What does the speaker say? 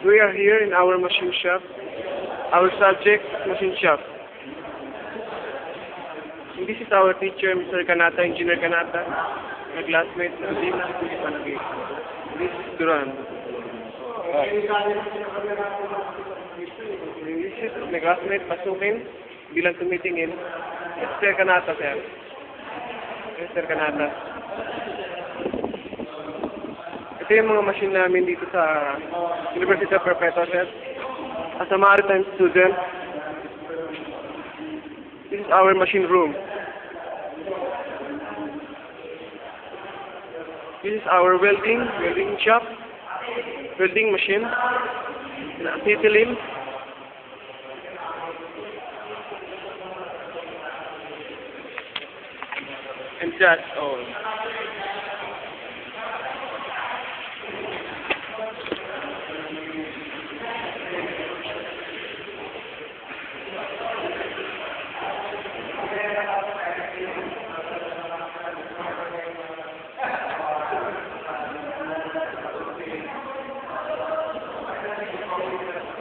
We are here in our machine shop. Our subject, machine shop. And this is our teacher, Mr. Kanata, Engineer Kanata. My classmate, Dina. This is Duran. This is my classmate, Pasukin. Bilang tumitingin. Mr. Kanata, sir. Mr. Kanata. Ito yung mga machine namin dito sa University of Perpetua, sir. As a maritime student, this is our machine room. This is our welding shop, welding machine, acetylene. And that's all.